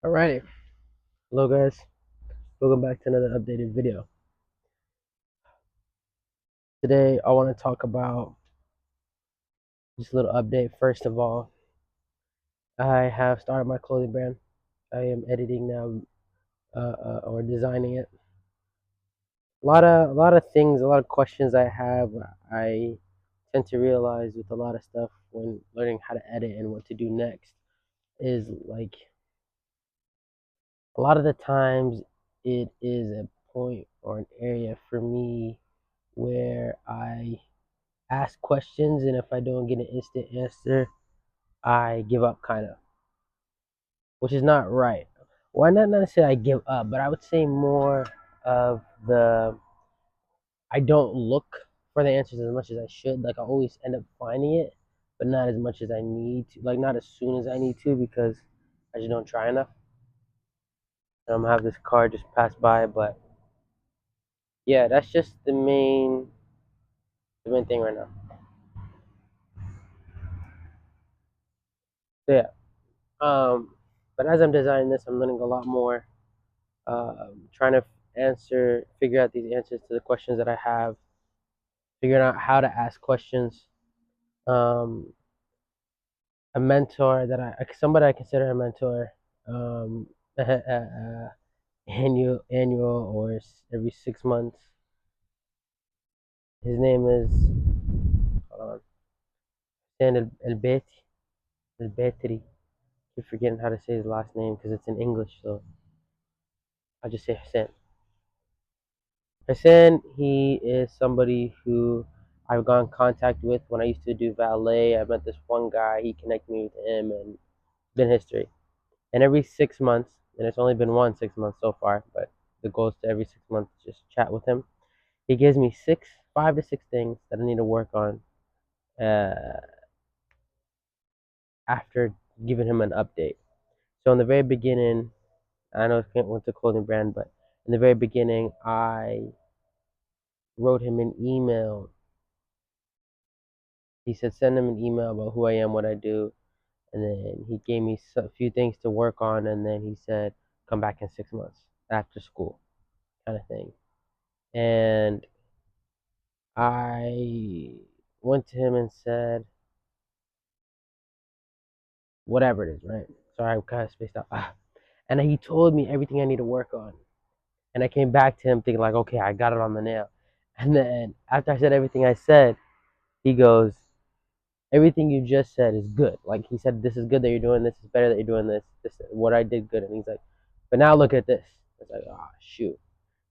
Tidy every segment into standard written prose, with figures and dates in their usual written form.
Alrighty, hello guys, welcome back to another updated video. Today I want to talk about just a little update. First of all, I have started my clothing brand. I am editing now, or designing it. A lot of things, a lot of questions I have. I tend to realize with a lot of stuff when learning how to edit and what to do next is like a lot of the times it is a point or an area for me where I ask questions, and if I don't get an instant answer, I give up, kind of, which is not right. Well, not necessarily I give up, but I would say more of the I don't look for the answers as much as I should. Like I always end up finding it, but not as much as I need to. Like not as soon as I need to because I just don't try enough. And I'm gonna have this car just pass by, but yeah, that's just the main thing right now. So yeah, but as I'm designing this, I'm learning a lot more, trying to figure out these answers to the questions that I have, figuring out how to ask questions. Um, a mentor somebody I consider a mentor, um, annual or every 6 months. His name is, hold on, Hussein El Betri. Keep forgetting how to say his last name because it's in English, so I'll just say Hussein. Hassan, he is somebody who I've gone in contact with when I used to do valet. I met this one guy, he connected me with him, and it's been history. And every 6 months, and it's only been 6 months so far, but the goal is to every 6 months just chat with him. He gives me 5 to 6 things that I need to work on, uh, after giving him an update. So in the very beginning, I know it went to clothing brand, but in the very beginning, I wrote him an email. He said send him an email about who I am, what I do, and then he gave me a few things to work on, and then he said come back in 6 months after school, kind of thing. And I went to him and said whatever it is, right? So I kind of spaced out. And he told me everything I need to work on, and I came back to him thinking like, okay, I got it on the nail. And then after I said everything I said, he goes, everything you just said is good. Like he said, this is good that you're doing this. Is better that you're doing this. This what I did good. And he's like, but now look at this. It's like, oh shoot.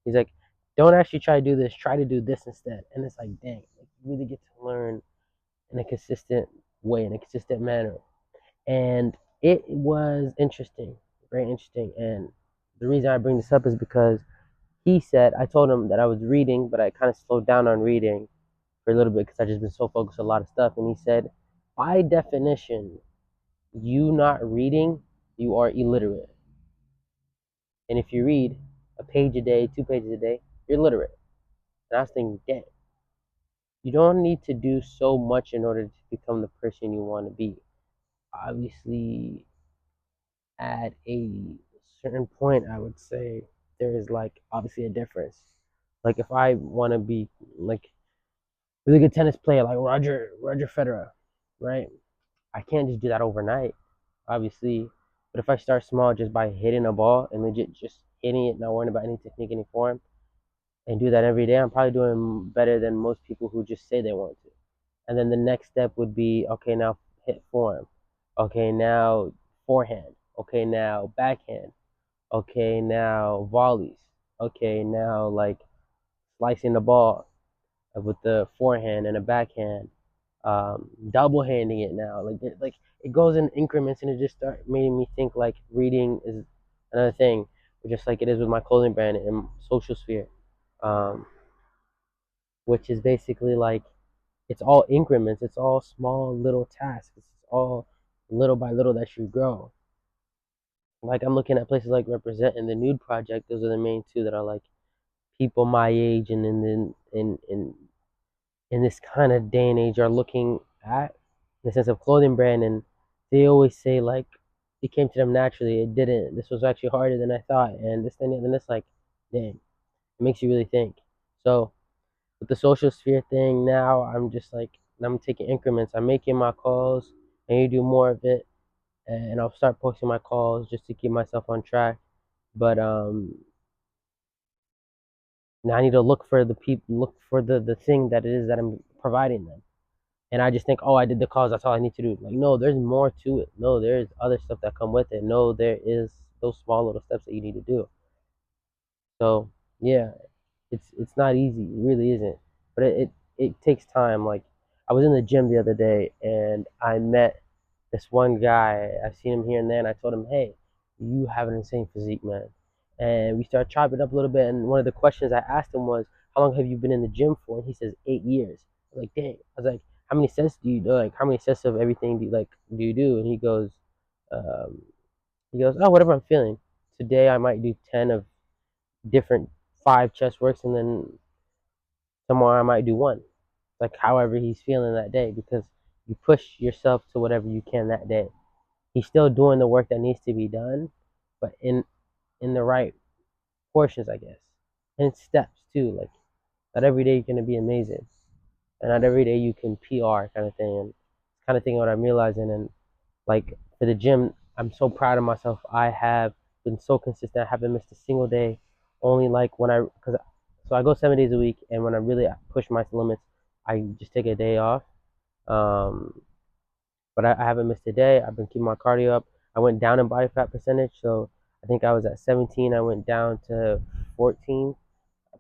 He's like, don't actually try to do this. Try to do this instead. And it's like, dang, like you really get to learn in a consistent way, in a consistent manner. And it was interesting, very interesting. And the reason I bring this up is because he said, I told him that I was reading, but I kind of slowed down on reading for a little bit because I just been so focused on a lot of stuff. And he said, by definition, you not reading, you are illiterate. And if you read a page a day, 2 pages a day, you're literate. And I was thinking, damn, you don't need to do so much in order to become the person you want to be. Obviously, at a certain point, I would say there is like obviously a difference. Like if I want to be like really good tennis player like Roger Federer, right? I can't just do that overnight, obviously. But if I start small just by hitting a ball and legit just hitting it, not worrying about any technique, any form, and do that every day, I'm probably doing better than most people who just say they want to. And then the next step would be, okay, now hit form. Okay, now forehand. Okay, now backhand. Okay, now volleys. Okay, now like slicing the ball with the forehand and a backhand, double handing it now. Like it goes in increments, and it just start making me think like reading is another thing, just like it is with my clothing brand and social sphere, um, which is basically like it's all increments, it's all small little tasks, it's all little by little that you grow. Like I'm looking at places like Represent and the Nude Project. Those are the main two that are like people my age and in this kind of day and age are looking at in the sense of clothing brand, and they always say like it came to them naturally. It didn't. This was actually harder than I thought, and this thing, and this like, dang, it makes you really think. So with the social sphere thing now, I'm just like, I'm taking increments. I'm making my calls, and you do more of it, and I'll start posting my calls just to keep myself on track. But now I need to look for the people, look for the thing that it is that I'm providing them. And I just think, oh, I did the calls. That's all I need to do. Like, no, there's more to it. No, there's other stuff that come with it. No, there is those small little steps that you need to do. So yeah, it's not easy. It really isn't. But it takes time. Like I was in the gym the other day and I met this one guy. I've seen him here and there, and I told him, hey, you have an insane physique, man. And we started chopping up a little bit. And one of the questions I asked him was, how long have you been in the gym for? And he says 8 years. I was like, dang. I was like, how many sets do you do? Like, how many sets of everything do you do? And um, he goes, oh, whatever I'm feeling. Today I might do 10 of different 5 chest works, and then tomorrow I might do one. Like however he's feeling that day, because you push yourself to whatever you can that day. He's still doing the work that needs to be done, but in the right portions, I guess, and steps too. Like not every day you're gonna be amazing, and not every day you can PR kind of thing. And kind of thing what I'm realizing, and like for the gym, I'm so proud of myself. I have been so consistent. I haven't missed a single day. Only like when because so I go 7 days a week, and when I really push my limits, I just take a day off. Um, but I haven't missed a day. I've been keeping my cardio up. I went down in body fat percentage, so I think I was at 17. I went down to 14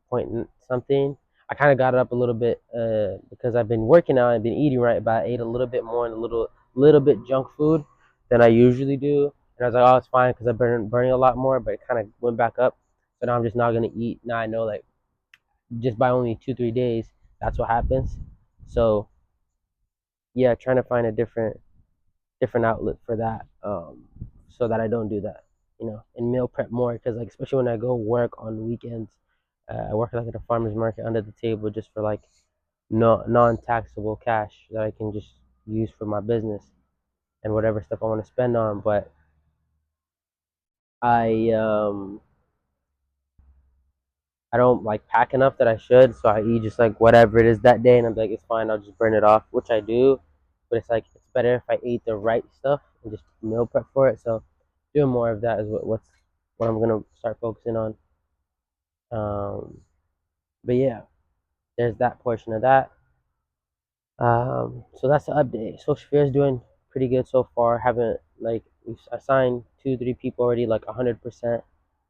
point something. I kind of got it up a little bit because I've been working out. I've been eating right, but I ate a little bit more and a little bit junk food than I usually do. And I was like, oh, it's fine because I've been burning a lot more, but it kind of went back up. So now I'm just not gonna eat. Now I know like just by only 2 3 days, that's what happens. So yeah, trying to find a different outlet for that, so that I don't do that, and meal prep more because like especially when I go work on weekends, I work like at a farmer's market under the table just for like no non-taxable cash that I can just use for my business and whatever stuff I want to spend on. But I um I don't like pack enough that I should, so I eat just like whatever it is that day, and I'm like, it's fine, I'll just burn it off, which I do. But it's like it's better if I eat the right stuff and just meal prep for it. So doing more of that is what I'm gonna start focusing on. Um, but yeah, there's that portion of that. So that's the update. Social Sphere is doing pretty good so far. Haven't like we've assigned 2 3 people already like 100%,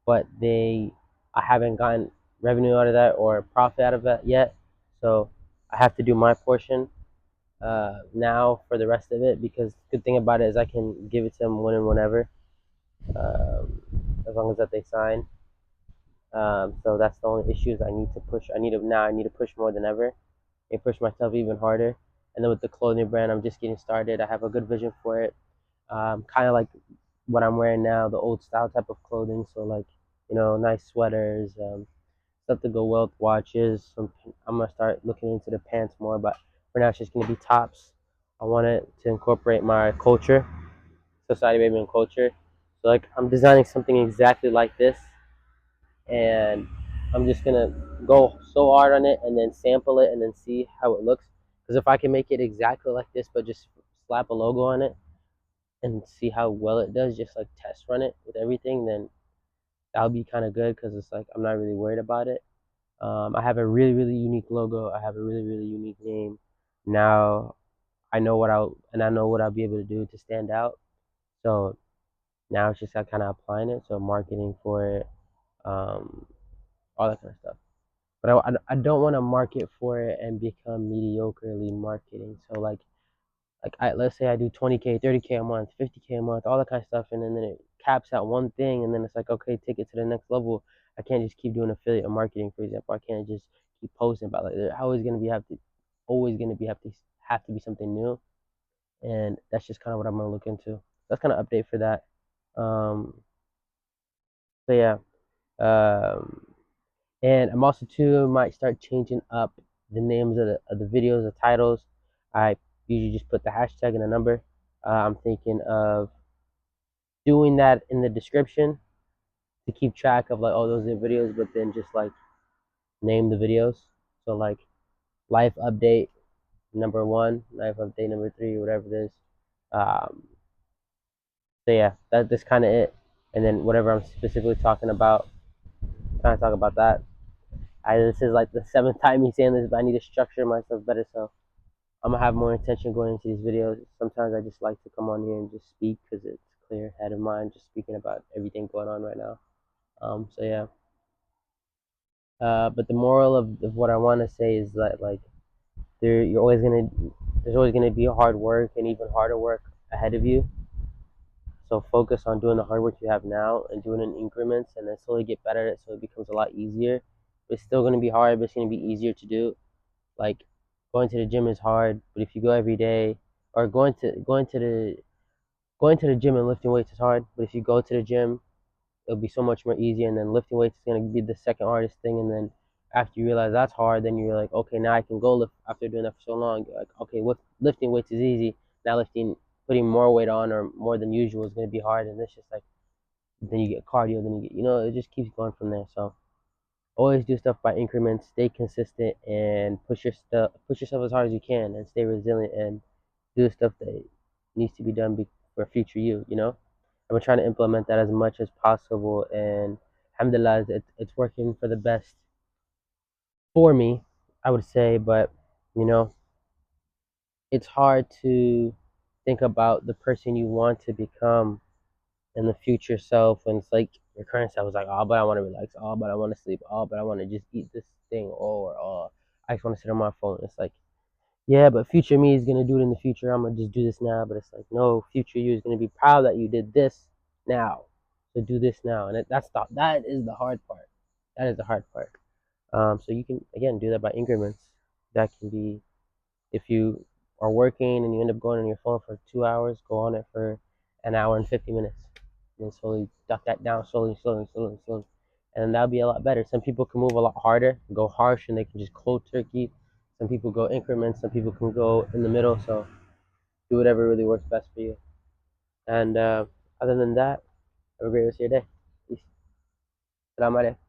but I haven't gotten revenue out of that or profit out of that yet. So I have to do my portion now for the rest of it, because the good thing about it is I can give it to them when and whenever, um, as long as that they sign. So that's the only issues I need to push. I need to push more than ever and push myself even harder. And then with the clothing brand, I'm just getting started. I have a good vision for it. Kind of like what I'm wearing now, the old style type of clothing. So like, nice sweaters, stuff to go well with watches. I'm gonna start looking into the pants more, but for now it's just gonna be tops. I want it to incorporate my culture, society, baby, and culture. So like, I'm designing something exactly like this, and I'm just gonna go so hard on it and then sample it and then see how it looks. Because if I can make it exactly like this, but just slap a logo on it and see how well it does, just like test run it with everything, then that'll be kind of good. Because it's like I'm not really worried about it. I have a really really unique logo. I have a really really unique name. Now I know what I'll be able to do to stand out. So now it's just like kind of applying it. So marketing for it, um, all that kind of stuff. But I don't want to market for it and become mediocrely marketing. So like let's say I do 20K, 30K a month, 50K a month, all that kind of stuff, and then it caps at one thing, and then it's like, okay, take it to the next level. I can't just keep doing affiliate marketing, for example. I can't just keep posting about like there's always gonna be have to be something new, and that's just kind of what I'm gonna look into. That's kind of update for that. So yeah. Um, And I'm also too might start changing up the names of the videos, the titles. I usually just put the hashtag and a number. I'm thinking of doing that in the description to keep track of like, oh, those are videos, but then just like name the videos. So like life update number one, life update number three, whatever it is. Um, so yeah, that's kind of it. And then whatever I'm specifically talking about, kind of talk about that. This is like the seventh time me saying this, but I need to structure myself better. So I'm gonna have more intention going into these videos. Sometimes I just like to come on here and just speak because it's clear head of mind, just speaking about everything going on right now. So yeah. But the moral of what I want to say is that like you're always gonna there's always gonna be hard work and even harder work ahead of you. So focus on doing the hard work you have now and doing it in increments, and then slowly get better at it so it becomes a lot easier. It's still gonna be hard, but it's gonna be easier to do. Like going to the gym is hard, but if you go every day, or going to the gym and lifting weights is hard, but if you go to the gym, it'll be so much more easier. And then lifting weights is gonna be the second hardest thing. And then after you realize that's hard, then you're like, okay, now I can go lift. After doing that for so long, you're like, okay, what lifting weights is easy. Now putting more weight on or more than usual is gonna be hard. And it's just like then you get cardio, then you get it just keeps going from there. So always do stuff by increments, stay consistent, and push yourself as hard as you can, and stay resilient and do the stuff that needs to be done for future you. I've been trying to implement that as much as possible, and alhamdulillah, it's working for the best for me, I would say. But you know, it's hard to think about the person you want to become in the future self, and it's like your current self is like, oh, but I want to relax, oh, but I want to sleep, oh, but I want to just eat this thing, or oh, I just want to sit on my phone. It's like, yeah, but future me is gonna do it in the future. I'm gonna just do this now. But it's like, no, future you is gonna be proud that you did this now. So do this now, and that is the hard part. That is the hard part. So you can again do that by increments. That can be if you are working and you end up going on your phone for 2 hours, go on it for an hour and 50 minutes, and then slowly duck that down, slowly, and that'll be a lot better. Some people can move a lot harder, go harsh, and they can just cold turkey. Some people go increments. Some people can go in the middle. So do whatever really works best for you. And other than that, have a great rest of your day. Peace. Salam alaikum.